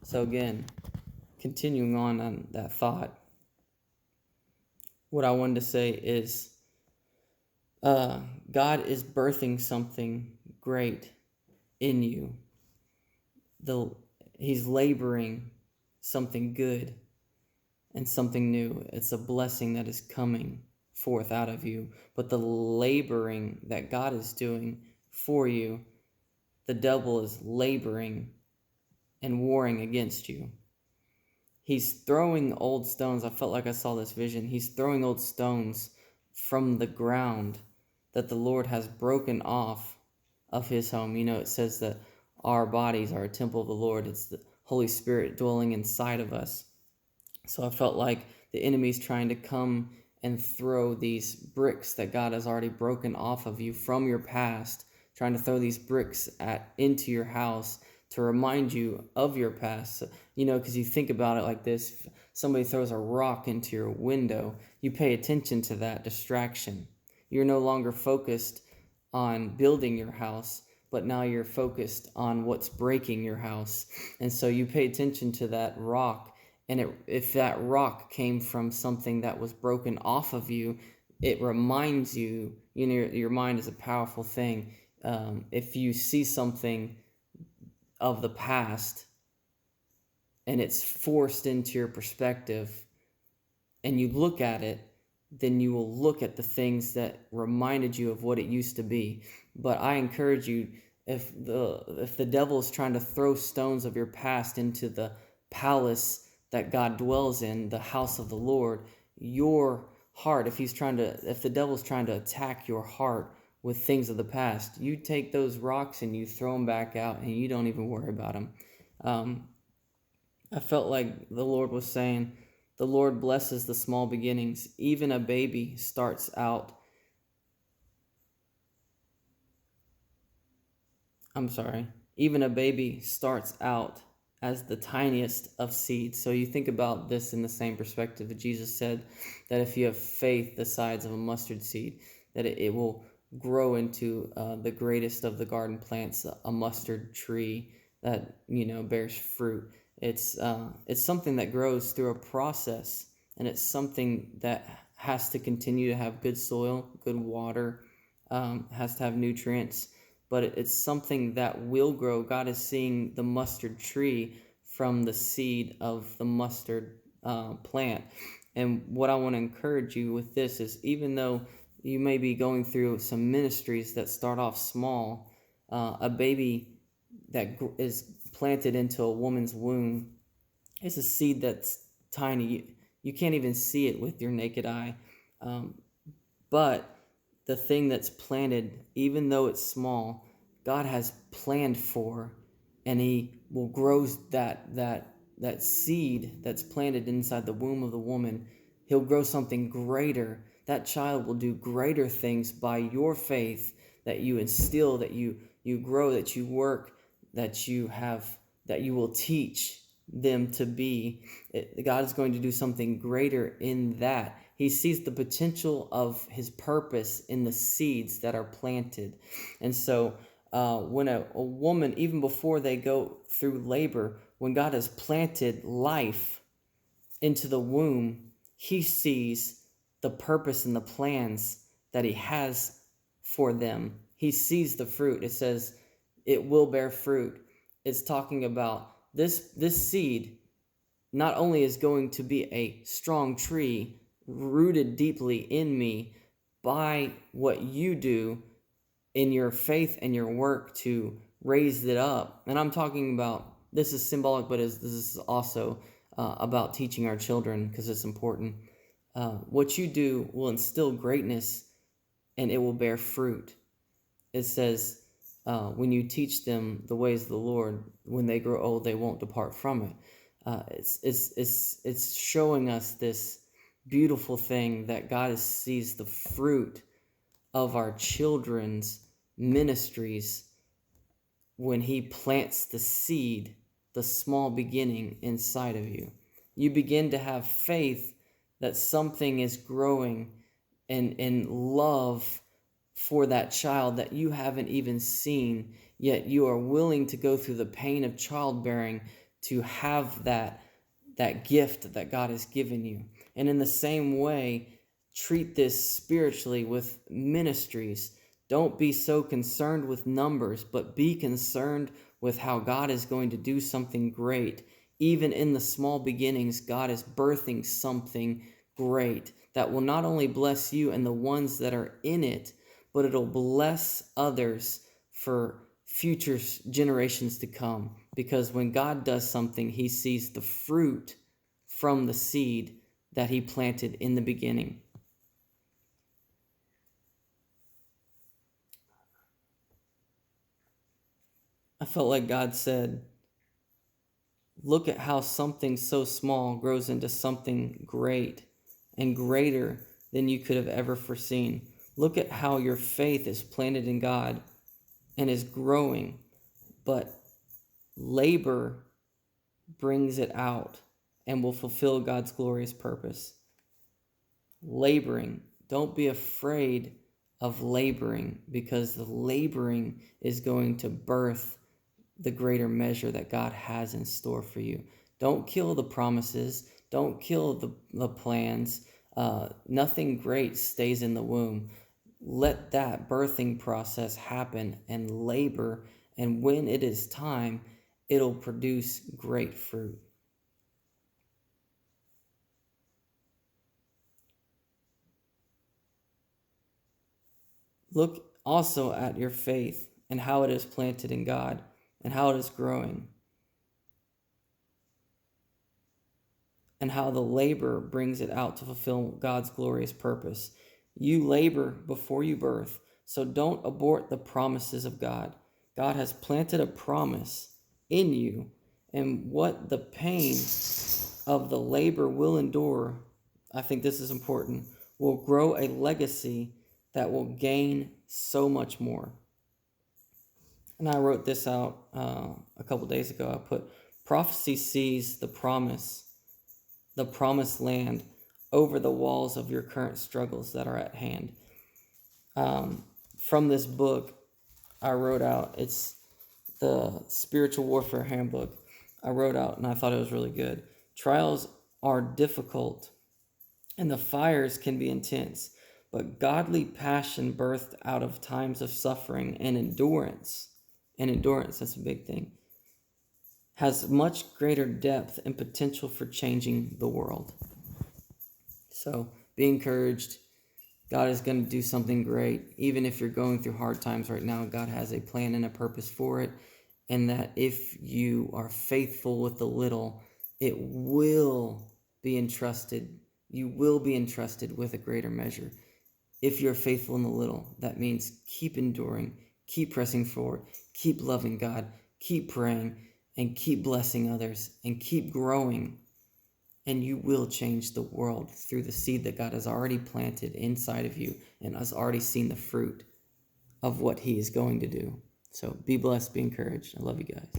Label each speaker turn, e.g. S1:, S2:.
S1: So again, continuing on that thought, what I wanted to say is God is birthing something great in you. The He's laboring something good and something new. It's a blessing that is coming forth out of you. But the laboring that God is doing for you, the devil is laboring and warring against you. He's throwing old stones. I felt like I saw this vision. He's throwing old stones from the ground that the Lord has broken off of his home. You know, it says that our bodies are a temple of the Lord. It's the Holy Spirit dwelling inside of us. So I felt like the enemy's trying to come and throw these bricks that God has already broken off of you from your past, trying to throw these bricks into your house to remind you of your past. You know, because you think about it like this: if somebody throws a rock into your window, you pay attention to that distraction. You're no longer focused on building your house, but now you're focused on what's breaking your house. And so you pay attention to that rock, and if that rock came from something that was broken off of you, it reminds you, you know, your mind is a powerful thing. If you see something of the past and it's forced into your perspective and you look at it, then you will look at the things that reminded you of what it used to be. But I encourage you, if the devil is trying to throw stones of your past into the palace that God dwells in, the house of the Lord, your heart, if the devil's trying to attack your heart with things of the past, you take those rocks and you throw them back out and you don't even worry about them. I felt like the Lord was saying, the Lord blesses the small beginnings. Even a baby starts out, even a baby starts out as the tiniest of seeds. So you think about this in the same perspective that Jesus said that if you have faith the size of a mustard seed, that it will grow into the greatest of the garden plants, a mustard tree that, you know, bears fruit. It's something that grows through a process, and it's something that has to continue to have good soil, good water, has to have nutrients, but it's something that will grow. God is seeing the mustard tree from the seed of the mustard plant. And what I want to encourage you with this is, even though you may be going through some ministries that start off small, a baby that is planted into a woman's womb is a seed that's tiny. You can't even see it with your naked eye. But the thing that's planted, even though it's small, God has planned for, and He will grow that seed that's planted inside the womb of the woman. He'll grow something greater. That child will do greater things by your faith that you instill, that you grow, that you work, that you will teach them to be. God is going to do something greater in that. He sees the potential of His purpose in the seeds that are planted. And so when a woman, even before they go through labor, when God has planted life into the womb, He sees the purpose and the plans that He has for them. He sees the fruit. It says it will bear fruit. It's talking about this seed not only is going to be a strong tree rooted deeply in me by what you do in your faith and your work to raise it up. And I'm talking about, this is symbolic, but this is also about teaching our children, because it's important. What you do will instill greatness, and it will bear fruit. It says, when you teach them the ways of the Lord, when they grow old, they won't depart from it. It's showing us this beautiful thing that God sees the fruit of our children's ministries when He plants the seed, the small beginning inside of you. You begin to have faith that something is growing and love for that child that you haven't even seen, yet you are willing to go through the pain of childbearing to have that gift that God has given you. And in the same way, treat this spiritually with ministries. Don't be so concerned with numbers, but be concerned with how God is going to do something great. Even in the small beginnings, God is birthing something great that will not only bless you and the ones that are in it, but it'll bless others for future generations to come. Because when God does something, he sees the fruit from the seed that he planted in the beginning. I felt like God said, look at how something so small grows into something great and greater than you could have ever foreseen. Look at how your faith is planted in God and is growing, but labor brings it out and will fulfill God's glorious purpose. Laboring. Don't be afraid of laboring, because the laboring is going to birth the greater measure that God has in store for you. Don't kill the promises. Don't kill the plans. Nothing great stays in the womb. Let that birthing process happen and labor, and when it is time, it'll produce great fruit. Look also at your faith and how it is planted in God and how it is growing, and how the labor brings it out to fulfill God's glorious purpose. You labor before you birth, so don't abort the promises of God. God has planted a promise in you, and what the pain of the labor will endure, I think this is important, will grow a legacy that will gain so much more. And I wrote this out a couple days ago. I put, prophecy sees the promised land over the walls of your current struggles that are at hand. From this book, I wrote out, it's the Spiritual Warfare Handbook. I wrote out, and I thought it was really good. Trials are difficult, and the fires can be intense, but godly passion birthed out of times of suffering and endurance, that's a big thing, has much greater depth and potential for changing the world. So be encouraged. God is going to do something great. Even if you're going through hard times right now, God has a plan and a purpose for it. And that if you are faithful with the little, it will be entrusted. You will be entrusted with a greater measure. If you're faithful in the little, that means keep enduring, keep pressing forward, keep loving God, keep praying, and keep blessing others, and keep growing. And you will change the world through the seed that God has already planted inside of you and has already seen the fruit of what he is going to do. So be blessed, be encouraged. I love you guys.